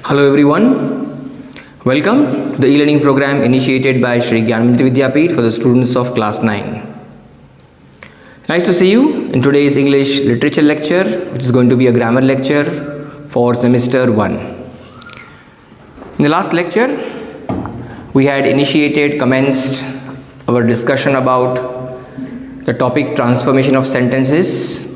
Hello everyone, welcome to the e-learning program initiated by Shri Gyanamiti Vidyapeeth for the students of class 9. Nice to see you in today's English literature lecture, which is going to be a grammar lecture for semester 1. In the last lecture, we had commenced our discussion about the topic transformation of sentences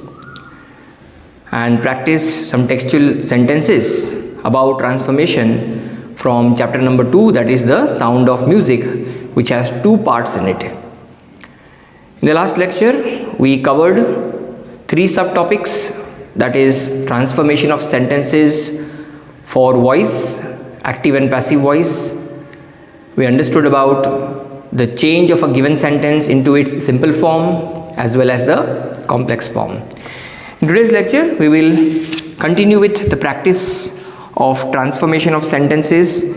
and practice some textual sentences about transformation from chapter number 2, that is the sound of music, which has 2 parts in it. In the last lecture, we covered 3 subtopics, that is transformation of sentences for voice, active and passive voice. We understood about the change of a given sentence into its simple form as well as the complex form. In today's lecture, we will continue with the practice of transformation of sentences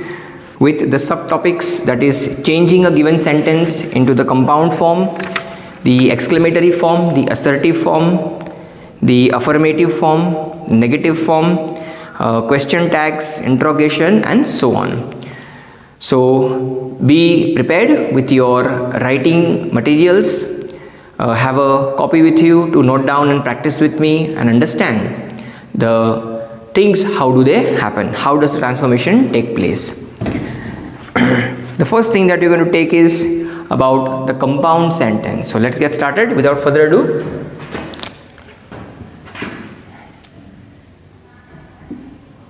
with the subtopics, that is changing a given sentence into the compound form, the exclamatory form, the assertive form, the affirmative form, negative form, question tags, interrogation, and so on. So be prepared with your writing materials. Have a copy with you to note down and practice with me and understand the things, how do they happen, how does transformation take place. The first thing that you're going to take is about the compound sentence. So let's get started without further ado.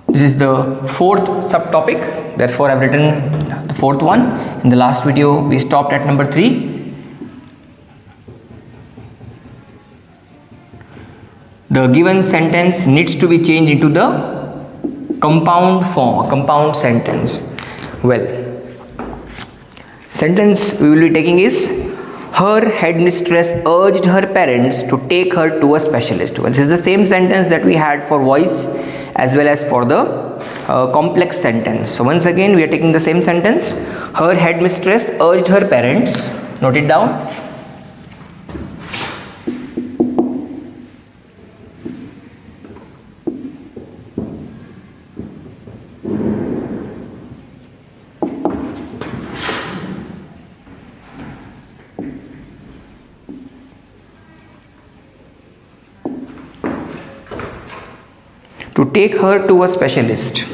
This is the 4th subtopic, therefore I've written the 4th one. In the last video we stopped at number 3. The given sentence needs to be changed into the compound form, a compound sentence. Well, sentence we will be taking is, her headmistress urged her parents to take her to a specialist. Well, this is the same sentence that we had for voice as well as for the complex sentence. So once again we are taking the same sentence. Her headmistress urged her parents, note it down, to take her to a specialist.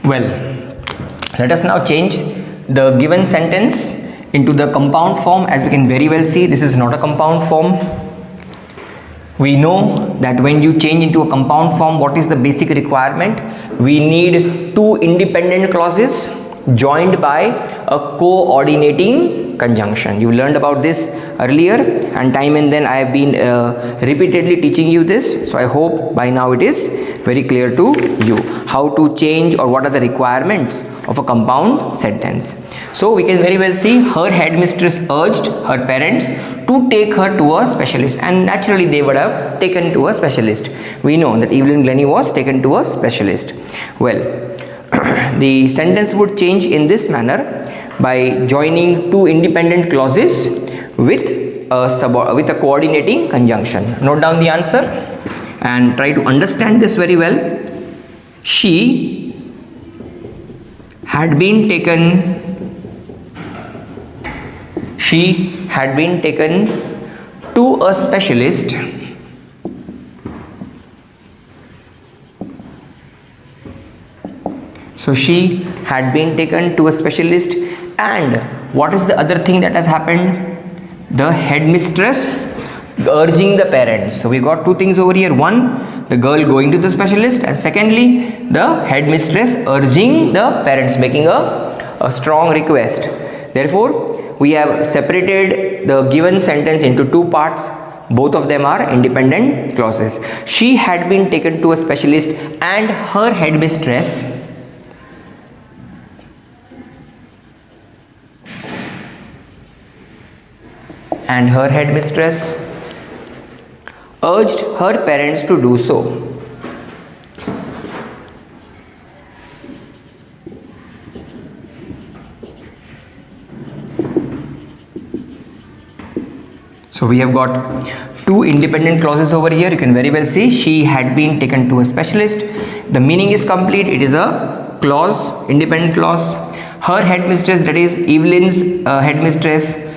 Well, let us now change the given sentence into the compound form. As we can very well see, this is not a compound form. We know that when you change into a compound form, what is the basic requirement? We need 2 independent clauses joined by a coordinating conjunction. You learned about this earlier, and time and then I have been repeatedly teaching you this. So I hope by now it is very clear to you how to change or what are the requirements of a compound sentence. So we can very well see, her headmistress urged her parents to take her to a specialist, and naturally they would have taken to a specialist. We know that Evelyn Glennie was taken to a specialist. Well, the sentence would change in this manner by joining 2 independent clauses with a coordinating conjunction. Note down the answer and try to understand this very well. She had been taken to a specialist So she had been taken to a specialist, and what is the other thing that has happened? The headmistress urging the parents. So we got 2 things over here. One, the girl going to the specialist, and secondly, the headmistress urging the parents, making a strong request. Therefore, we have separated the given sentence into 2 parts. Both of them are independent clauses. She had been taken to a specialist, and her headmistress urged her parents to do so. So we have got two independent clauses over here. You can very well see she had been taken to a specialist. The meaning is complete. It is a clause, independent clause. Her headmistress, that is Evelyn's headmistress,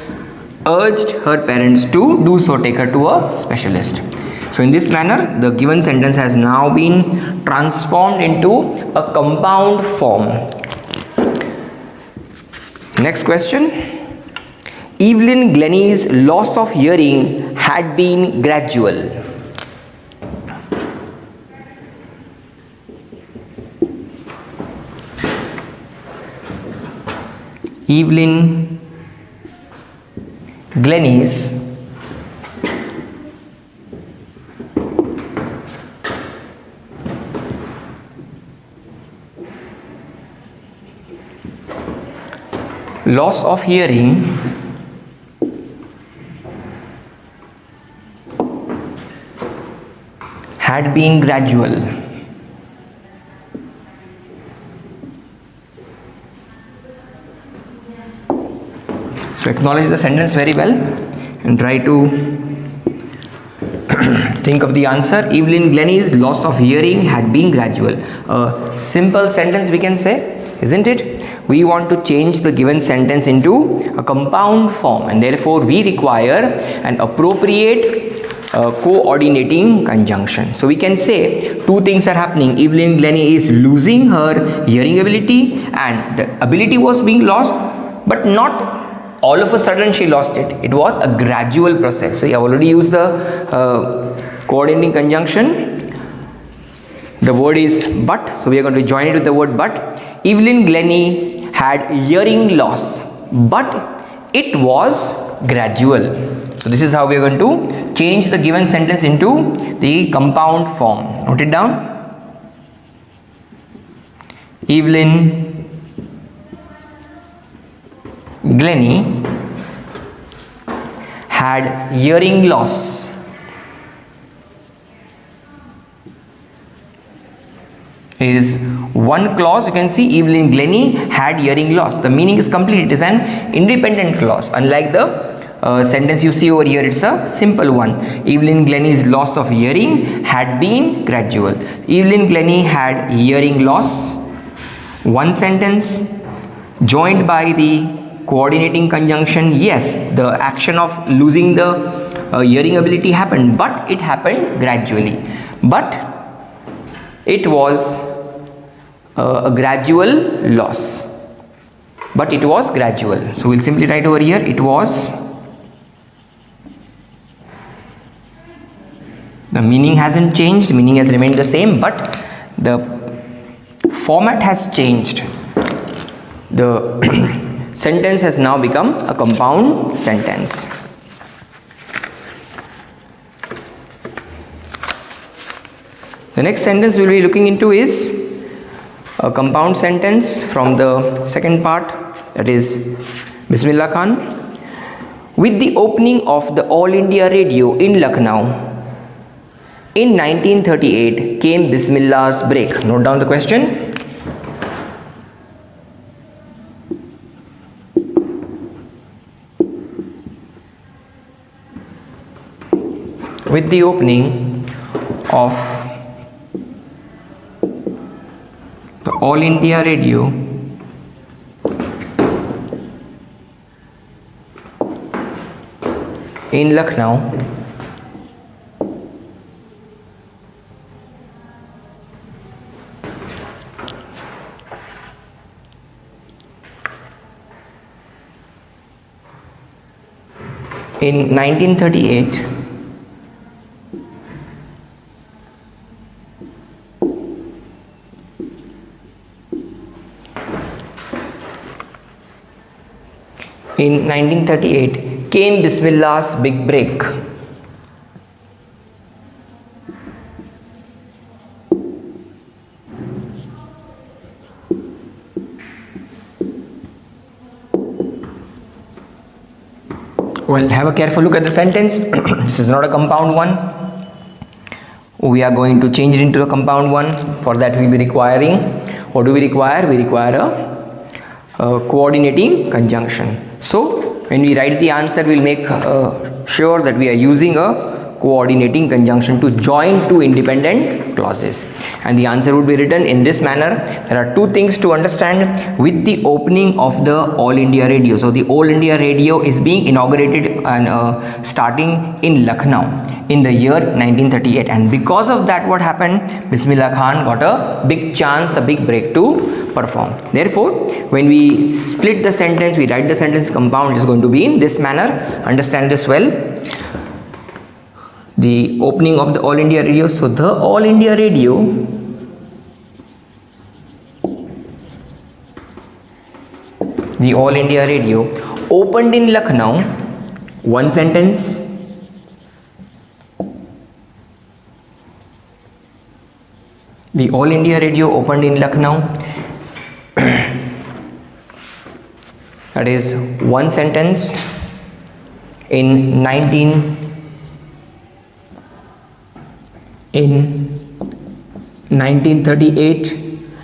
urged her parents to do so, take her to a specialist. So in this manner, the given sentence has now been transformed into a compound form. Next question. Evelyn Glennie's loss of hearing had been gradual. Evelyn Glennie's loss of hearing had been gradual. So acknowledge the sentence very well and try to think of the answer. Evelyn Glennie's loss of hearing had been gradual. A simple sentence we can say, isn't it? We want to change the given sentence into a compound form, and therefore we require an appropriate coordinating conjunction. So we can say two things are happening. Evelyn Glennie is losing her hearing ability, and the ability was being lost, but not all of a sudden she lost it. It was a gradual process. So we have already used the coordinating conjunction. The word is but, so we are going to join it with the word but. Evelyn Glennie had hearing loss, but it was gradual. So this is how we are going to change the given sentence into the compound form. Note it down. Evelyn Glennie had hearing loss, is one clause. You can see Evelyn Glennie had hearing loss. The meaning is complete. It is an independent clause. Unlike the sentence you see over here, it's a simple one. Evelyn Glennie's loss of hearing had been gradual. Evelyn Glennie had hearing loss. One sentence joined by the coordinating conjunction. Yes, the action of losing the hearing ability happened, but it happened gradually. But it was a gradual loss, but it was gradual. So we'll simply write over here, it was. The meaning hasn't changed, meaning has remained the same, but the format has changed. The sentence has now become a compound sentence. The next sentence we'll be looking into is a compound sentence from the second part, that is Bismillah Khan. With the opening of the All India Radio in Lucknow in 1938 came Bismillah's break. Note down the question. With the opening of the All India Radio in Lucknow in 1938, in 1938 came Bismillah's big break. Well, have a careful look at the sentence. This is not a compound one. We are going to change it into a compound one. For that we will be requiring, what do we require? We require a coordinating conjunction. So when we write the answer, we'll make sure that we are using a coordinating conjunction to join two independent clauses, and the answer would be written in this manner. There are two things to understand with the opening of the All India Radio. So the All India Radio is being inaugurated and starting in Lucknow in the year 1938, and because of that, what happened, Bismillah Khan got a big chance, a big break to perform. Therefore, when we split the sentence, we write the sentence compound, it is going to be in this manner. Understand this well. The opening of the All India Radio. So the All India Radio opened in Lucknow. One sentence. The All India Radio opened in Lucknow. That is one sentence in 1938,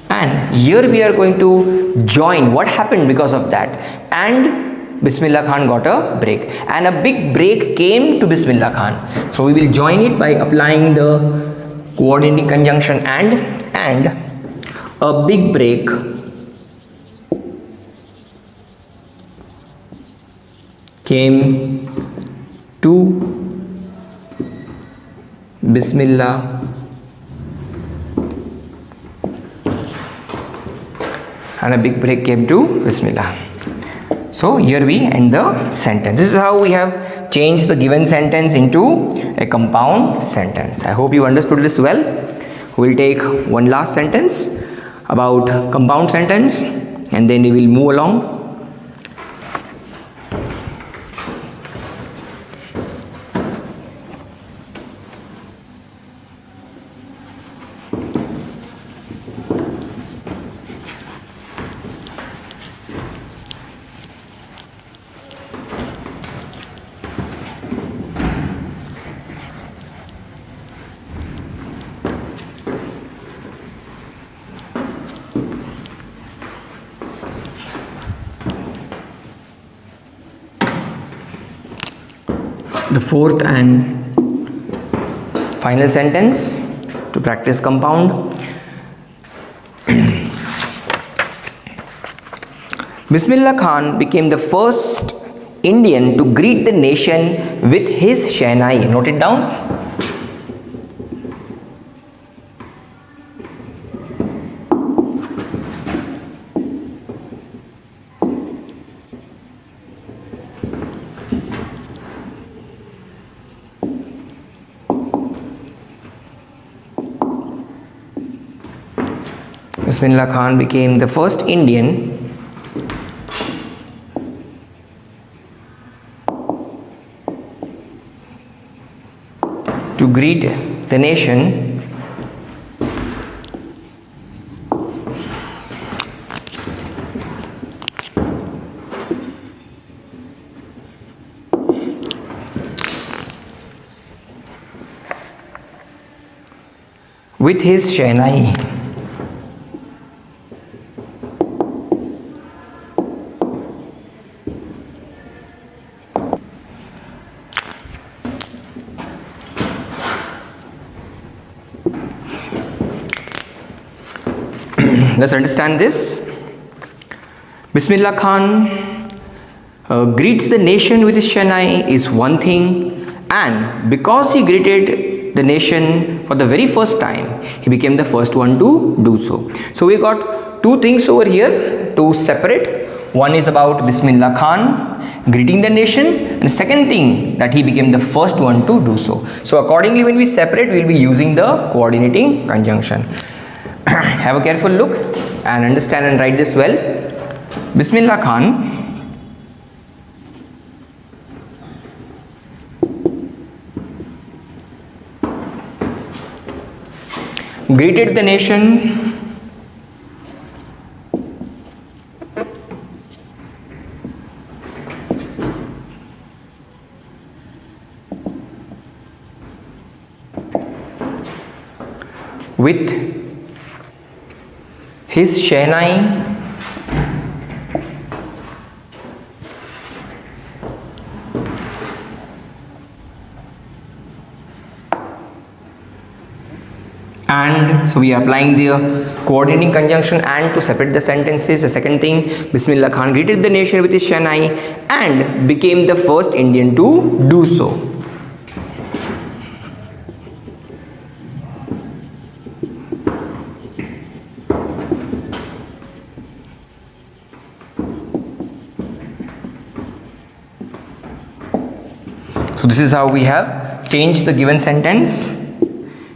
and here we are going to join what happened because of that, and Bismillah Khan got a break, and a big break came to Bismillah Khan. So we will join it by applying the coordinating conjunction and a big break came to Bismillah and a big break came to Bismillah. So here we end the sentence. This is how we have changed the given sentence into a compound sentence. I hope you understood this well. We will take one last sentence about compound sentence and then we will move along. The fourth and final sentence to practice compound. Bismillah Khan became the first Indian to greet the nation with his Shehnai. Note it down. Bismillah Khan became the first Indian to greet the nation with his Shehnai. Let's understand this. Bismillah Khan greets the nation with his Shehnai is one thing, and because he greeted the nation for the very first time, he became the first one to do so. So we got two things over here to separate. One is about Bismillah Khan greeting the nation, and the second thing that he became the first one to do so. So accordingly, when we separate, we will be using the coordinating conjunction. Have a careful look and understand and write this well. Bismillah Khan greeted the nation with his Shehnai So we are applying the coordinating conjunction and to separate the sentences. The second thing, Bismillah Khan greeted the nation with his Shehnai and became the first Indian to do so. So this is how we have changed the given sentence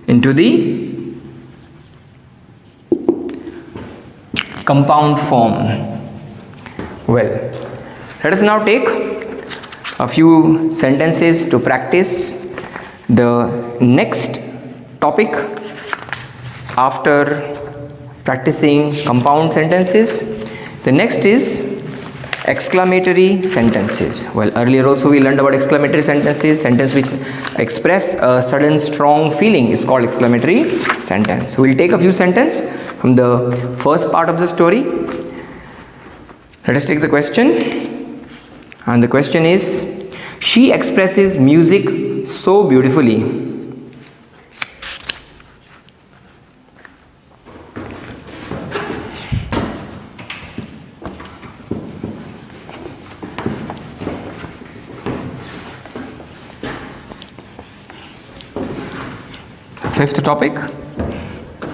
into the compound form. Well, let us now take a few sentences to practice the next topic after practicing compound sentences. The next is exclamatory sentences. Well, earlier also we learned about exclamatory sentences. Sentence which express a sudden strong feeling is called exclamatory sentence. We'll take a few sentences from the first part of the story. Let us take the question, and the question is, she expresses music so beautifully. Fifth topic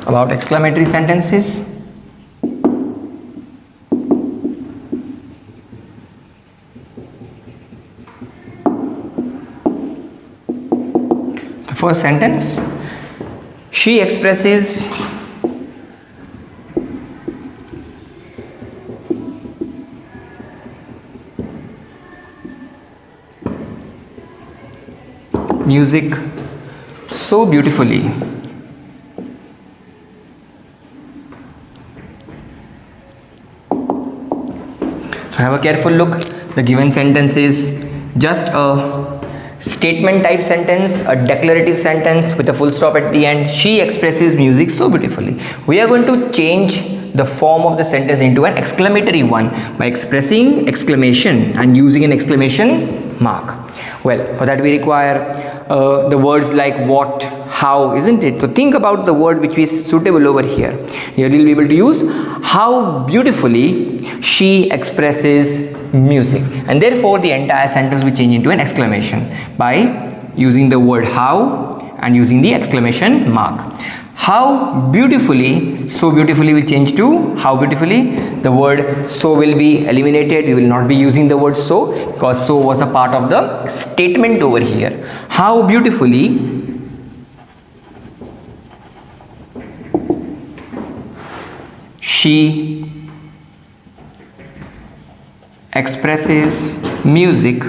about exclamatory sentences. The first sentence, she expresses music so beautifully. So have a careful look. The given sentence is just a statement type sentence, a declarative sentence with a full stop at the end. She expresses music so beautifully. We are going to change the form of the sentence into an exclamatory one by expressing exclamation and using an exclamation mark. Well, for that we require the words like what, how, isn't it? So think about the word which is suitable over here. Here you'll be able to use how beautifully she expresses music, and therefore the entire sentence will change into an exclamation by using the word how and using the exclamation mark. How beautifully, so beautifully will change to how beautifully. The word so will be eliminated. We will not be using the word so, because so was a part of the statement over here. How beautifully she expresses music.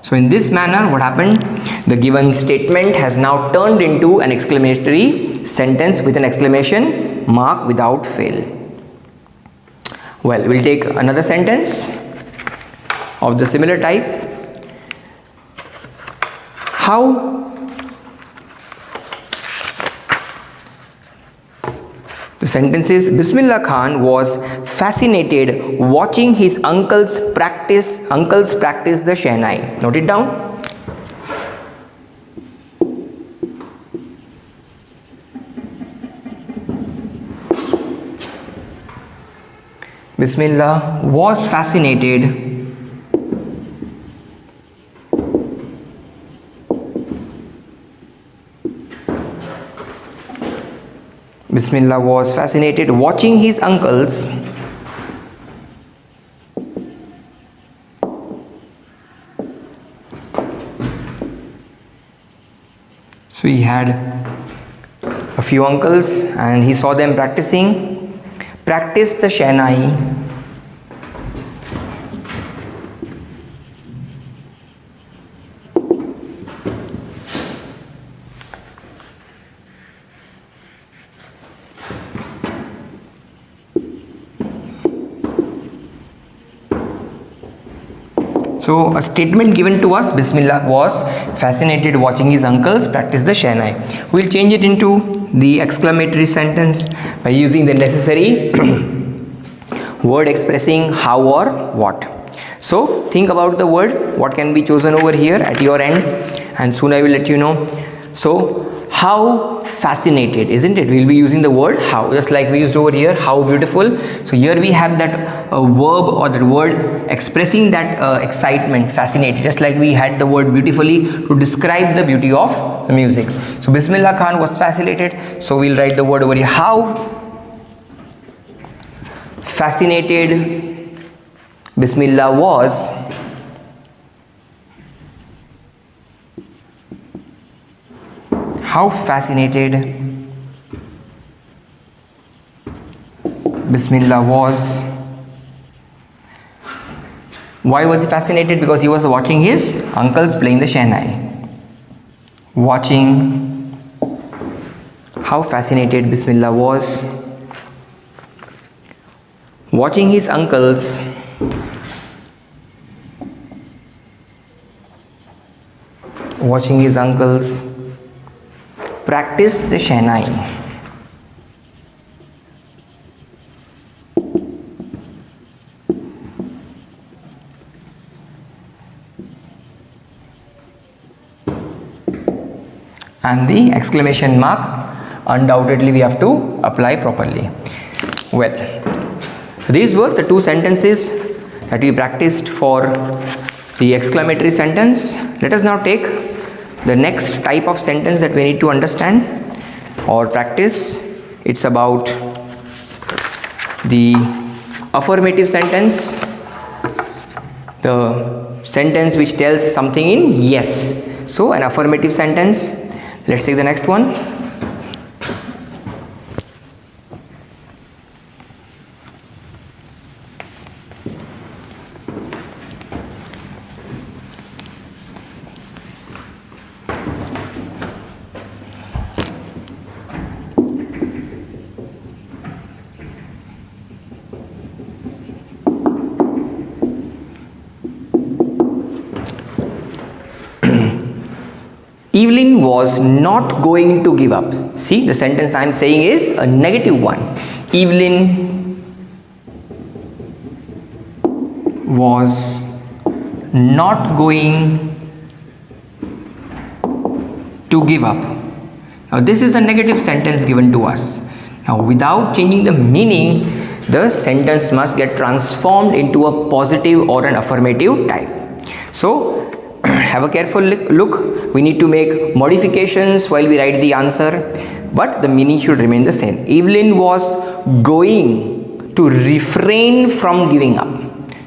So in this manner, what happened? The given statement has now turned into an exclamatory sentence with an exclamation mark without fail. Well, we'll take another sentence of the similar type. The sentence is, Bismillah Khan was fascinated watching his uncles practice the Shehnai. Note it down. Bismillah was fascinated Bismillah was fascinated watching his uncles so he had a few uncles and he saw them practice the Shehnai. So a statement given to us, Bismillah was fascinated watching his uncles practice the Shehnai. We will change it into the exclamatory sentence by using the necessary word expressing how or what. So think about the word, what can be chosen over here at your end, and soon I will let you know. So how fascinated, isn't it? We'll be using the word how, just like we used over here, how beautiful. So here we have that verb or the word expressing that excitement, fascinated, just like we had the word beautifully to describe the beauty of the music. So Bismillah Khan was fascinated, so we'll write the word over here, how fascinated Bismillah was how fascinated Bismillah was. Why was he fascinated? Because he was watching his uncles playing the Shehnai. Watching how fascinated Bismillah was watching his uncles practice the Shehnai. And the exclamation mark undoubtedly we have to apply properly. Well, these were the two sentences that we practiced for the exclamatory sentence. Let us now take the next type of sentence that we need to understand or practice. It's about the affirmative sentence, the sentence which tells something in yes. So an affirmative sentence. Let's take the next one. Evelyn was not going to give up. See, the sentence I am saying is a negative one. Evelyn was not going to give up. Now this is a negative sentence given to us. Now without changing the meaning, the sentence must get transformed into a positive or an affirmative type. So have a careful look. We need to make modifications while we write the answer, but the meaning should remain the same. Evelyn was going to refrain from giving up.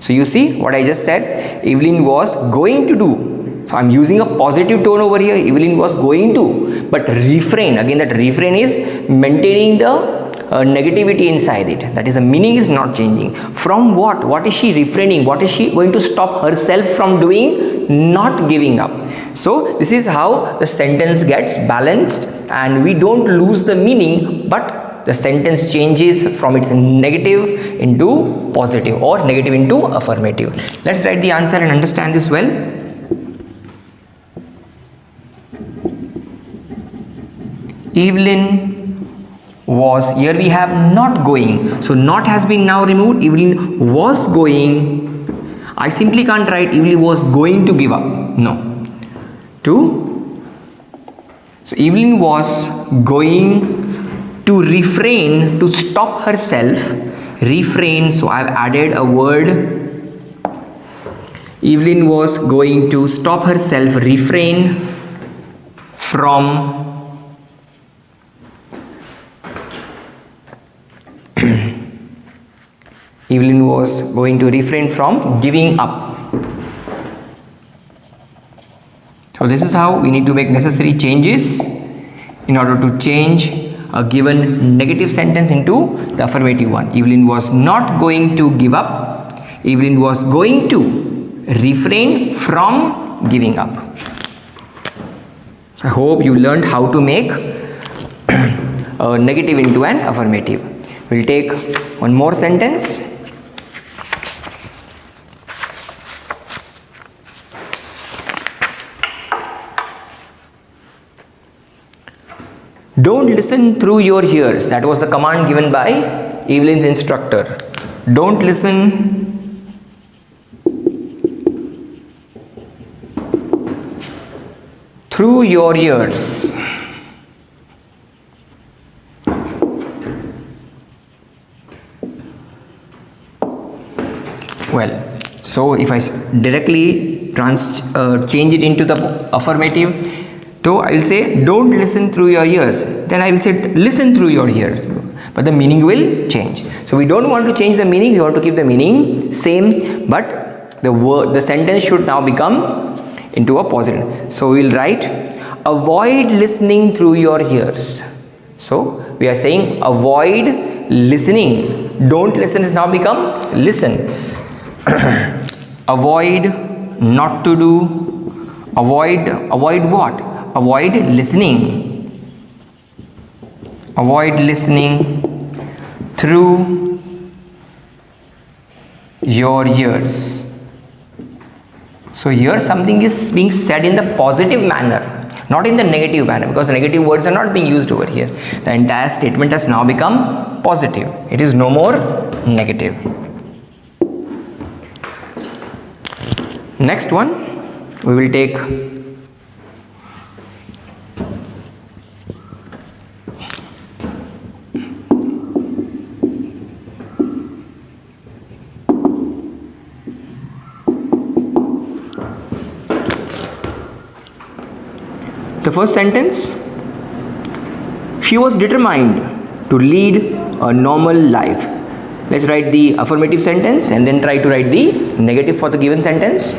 So you see what I just said, Evelyn was going to do. So I'm using a positive tone over here. Evelyn was going to, but refrain, again that refrain is maintaining the negativity inside it. That is, the meaning is not changing. From what? What is she refraining? What is she going to stop herself from doing? Not giving up. So this is how the sentence gets balanced and we don't lose the meaning, but the sentence changes from its negative into positive or negative into affirmative. Let's write the answer and understand this well. Evelyn was, here we have not going, so not has been now removed. Evelyn was going. I simply can't write Evelyn was going to give up. No. So Evelyn was going to refrain, to stop herself. Refrain, so I've added a word. Evelyn was going to stop herself, refrain from Evelyn was going to refrain from giving up. So this is how we need to make necessary changes in order to change a given negative sentence into the affirmative one. Evelyn was not going to give up. Evelyn was going to refrain from giving up. So I hope you learned how to make a negative into an affirmative. We'll take one more sentence. Don't listen through your ears. That was the command given by Evelyn's instructor. Don't listen through your ears. Well, so if I directly change it into the affirmative, so I will say don't listen through your ears. Then I will say listen through your ears. But the meaning will change. So we don't want to change the meaning. We want to keep the meaning same. But the sentence should now become into a positive. So we will write avoid listening through your ears. So we are saying avoid listening. Don't listen has now become listen. Avoid, not to do. Avoid what? Avoid listening. Avoid listening through your ears. So here something is being said in the positive manner, not in the negative manner, because the negative words are not being used over here. The entire statement has now become positive. It is no more negative. Next one, we will take the first sentence. She was determined to lead a normal life. Let's write the affirmative sentence and then try to write the negative for the given sentence.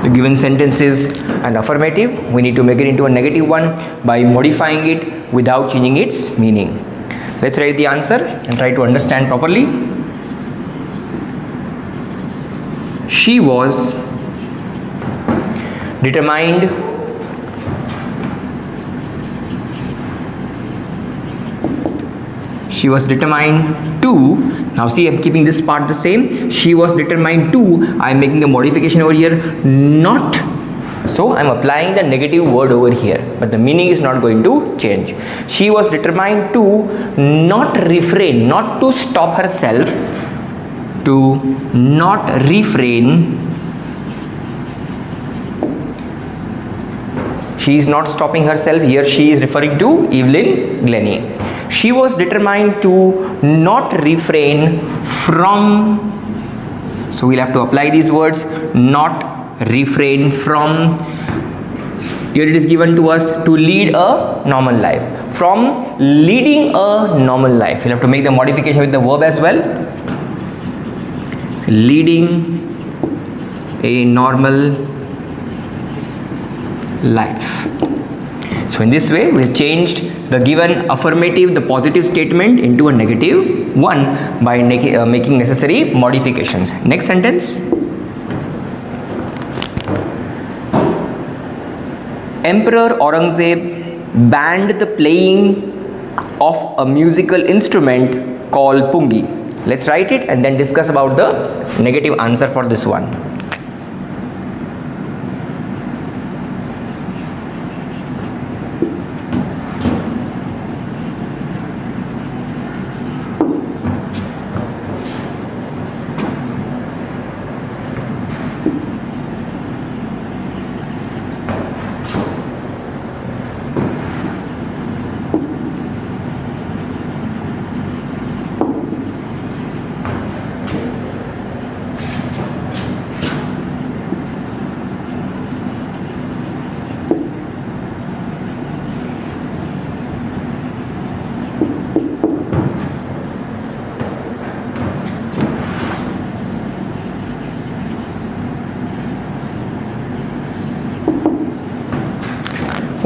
The given sentence is an affirmative. We need to make it into a negative one by modifying it without changing its meaning. Let's write the answer and try to understand properly. She was determined to, now see, I'm keeping this part the same. She was determined to, I'm making a modification over here, not. So I'm applying the negative word over here, but the meaning is not going to change. She was determined to not refrain, not to stop herself, to not refrain. She is not stopping herself. Here she is referring to Evelyn Glennie. She was determined to not refrain from. So we'll have to apply these words. Not refrain from. Here it is given to us to lead a normal life. From leading a normal life, we'll have to make the modification with the verb as well. Leading a normal life. So in this way, we changed the given affirmative, the positive statement, into a negative one by making necessary modifications. Next sentence. Emperor Aurangzeb banned the playing of a musical instrument called pungi. Let's write it and then discuss about the negative answer for this one.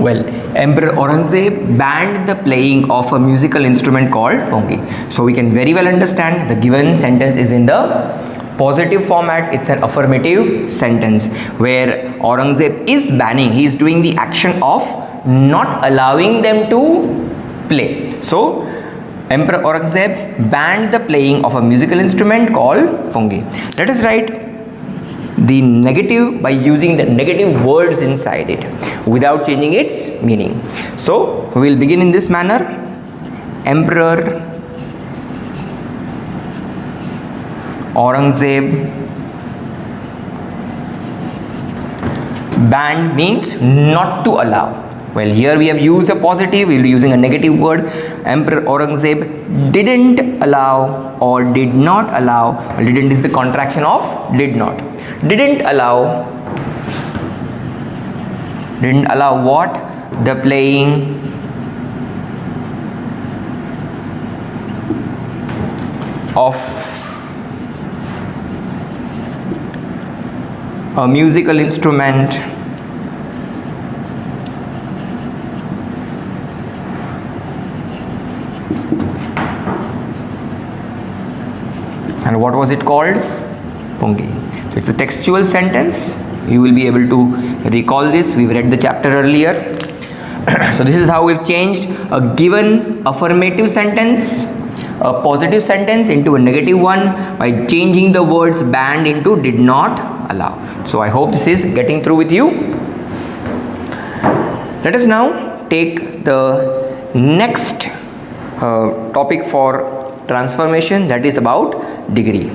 Well, Emperor Aurangzeb banned the playing of a musical instrument called pongi. So we can very well understand the given sentence is in the positive format. It's an affirmative sentence where Aurangzeb is banning, he is doing the action of not allowing them to play. So Emperor Aurangzeb banned the playing of a musical instrument called pongi. Let us write the negative by using the negative words inside it without changing its meaning. So we will begin in this manner. Emperor Aurangzeb banned means not to allow. Well, here we have used a positive, we will be using a negative word. Emperor Aurangzeb didn't allow or did not allow. Well, didn't is the contraction of did not. Didn't allow what? The playing of a musical instrument and what was it called? Pungi. So it's a textual sentence. You will be able to recall this. We've read the chapter earlier. So this is how we've changed a given affirmative sentence, a positive sentence, into a negative one by changing the words banned into did not allow. So I hope this is getting through with you. Let us now take the next topic for transformation, that is about degree.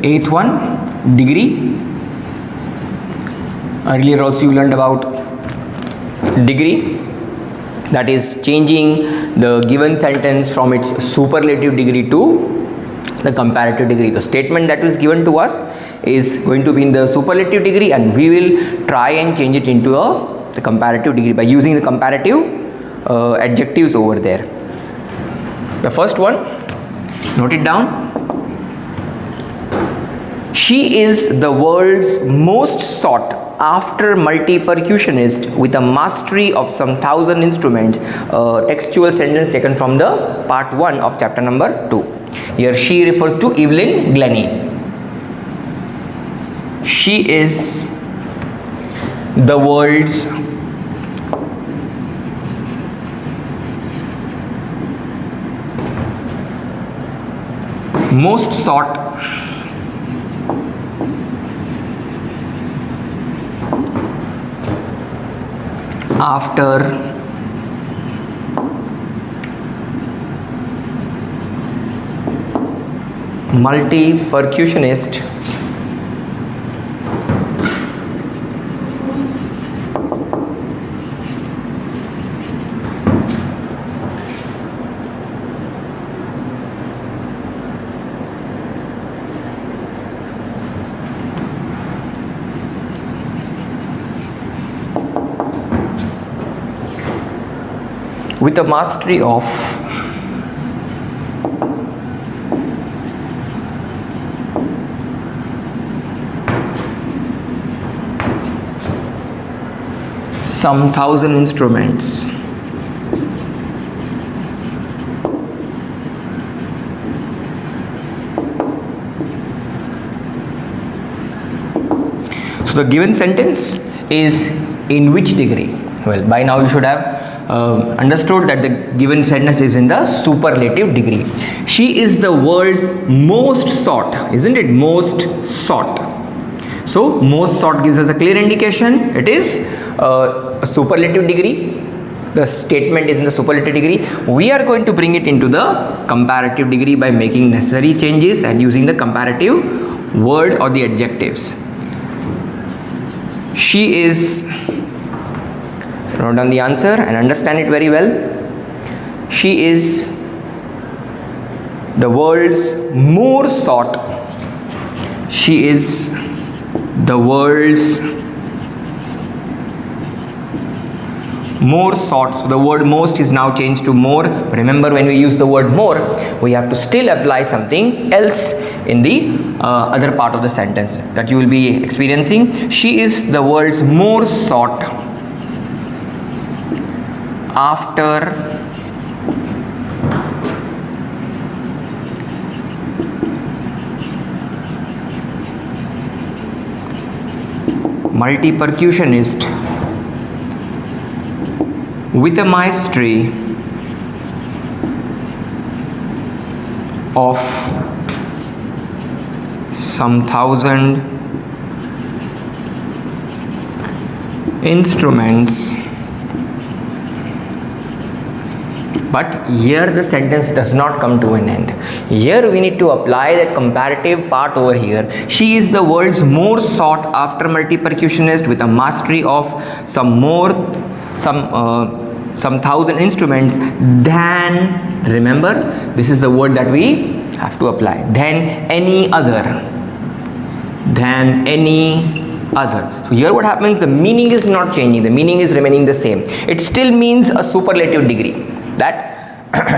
Eighth one, degree. Earlier also you learned about degree, that is changing the given sentence from its superlative degree to the comparative degree. The statement that is given to us is going to be in the superlative degree and we will try and change it into the comparative degree by using the comparative adjectives over there. The first one, note it down. She is the world's most sought after multi-percussionist with a mastery of some 1,000 instruments. Textual sentence taken from the part 1 of chapter number 2. Here she refers to Evelyn Glennie. She is the world's most sought after multi-percussionist with a mastery of some 1,000 instruments. So the given sentence is in which degree? Well, by now you should have understood that the given sentence is in the superlative degree. She is the world's most sought, isn't it? Most sought. So most sought gives us a clear indication it is a superlative degree. The statement is in the superlative degree. We are going to bring it into the comparative degree by making necessary changes and using the comparative word or the adjectives. She is, note down the answer and understand it very well. She is the world's more sought. She is the world's more sought. So the word most is now changed to more. Remember, when we use the word more, we have to still apply something else in the other part of the sentence that you will be experiencing. She is the world's more sought after multi-percussionist with a mastery of some 1,000 instruments. But here the sentence does not come to an end. Here we need to apply that comparative part over here. She is the world's most sought after multi-percussionist with a mastery of some 1,000 instruments than, remember, this is the word that we have to apply, than any other. Than any other. So here what happens, the meaning is not changing, the meaning is remaining the same. It still means a superlative degree, that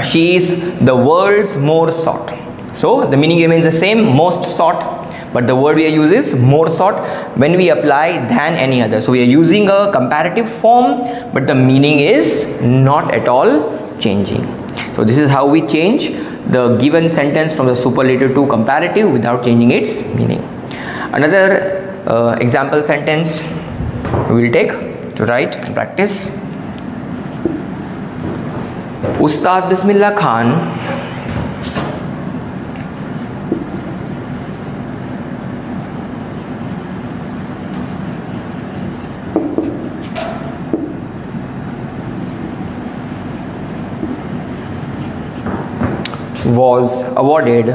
she is the world's most sought. So the meaning remains the same, most sought, but the word we are using is more sought when we apply than any other. So we are using a comparative form, but the meaning is not at all changing. So this is how we change the given sentence from the superlative to comparative without changing its meaning. Another example sentence we will take to write and practice. Ustad Bismillah Khan was awarded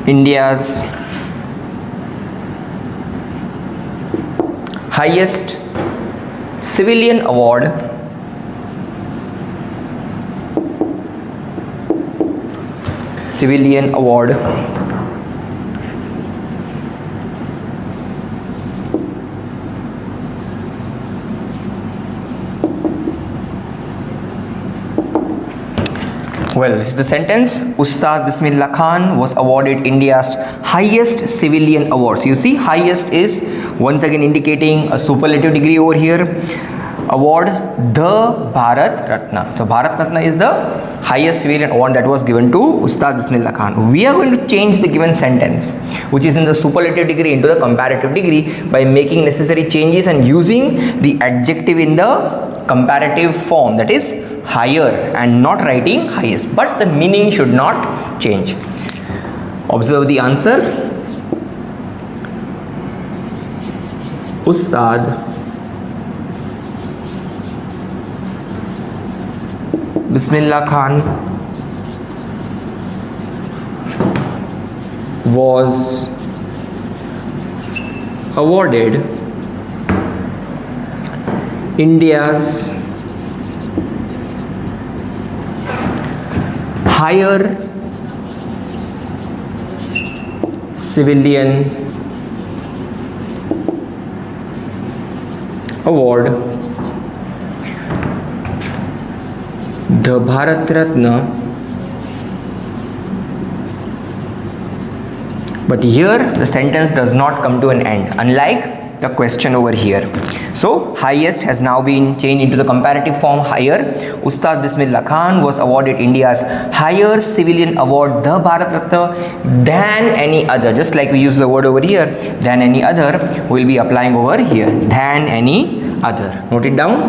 India's highest civilian award Well, this is the sentence. Ustad Bismillah Khan was awarded India's highest civilian award. So you see, highest is once again indicating a superlative degree over here. Award, the Bharat Ratna. So Bharat Ratna is the highest civilian award that was given to Ustad Bismillah Khan. We are going to change the given sentence, which is in the superlative degree, into the comparative degree by making necessary changes and using the adjective in the comparative form, that is higher, and not writing highest, but the meaning should not change. Observe the answer. Ustad Bismillah Khan was awarded India's higher civilian award, the Bharat Ratna. But here the sentence does not come to an end, unlike the question over here. So highest has now been changed into the comparative form, higher. Ustad Bismillah Khan was awarded India's higher civilian award, the Bharat Ratna, than any other. Just like we use the word over here, than any other, we will be applying over here, than any other. Note it down.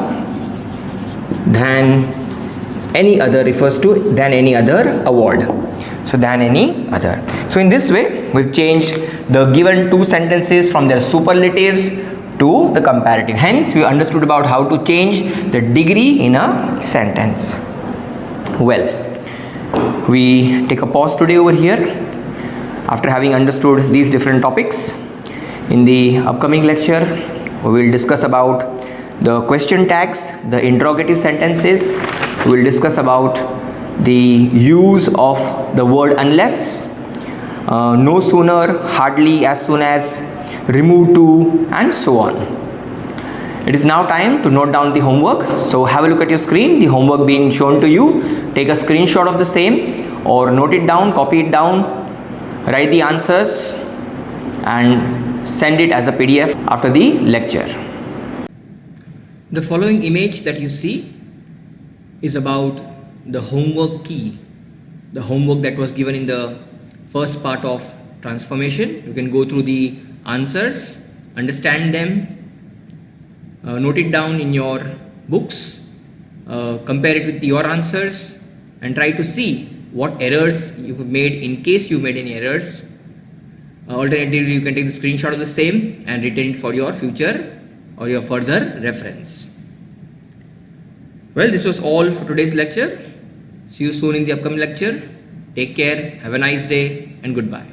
Than any other refers to than any other award. So than any other. So in this way, we've changed the given two sentences from their superlatives to the comparative. Hence, we understood about how to change the degree in a sentence. Well, we take a pause today over here after having understood these different topics. In the upcoming lecture, we will discuss about the question tags, the interrogative sentences. We will discuss about the use of the word unless, no sooner, hardly, as soon as, remove to, and so on. It is now time to note down the homework. So have a look at your screen, the homework being shown to you. Take a screenshot of the same or note it down, copy it down, write the answers and send it as a PDF after the lecture. The following image that you see is about the homework key, the homework that was given in the first part of transformation. You can go through the answers, understand them, note it down in your books, compare it with your answers, and try to see what errors you've made in case you made any errors. Alternatively, you can take the screenshot of the same and retain it for your future or your further reference. Well, this was all for today's lecture. See you soon in the upcoming lecture. Take care, have a nice day, and goodbye.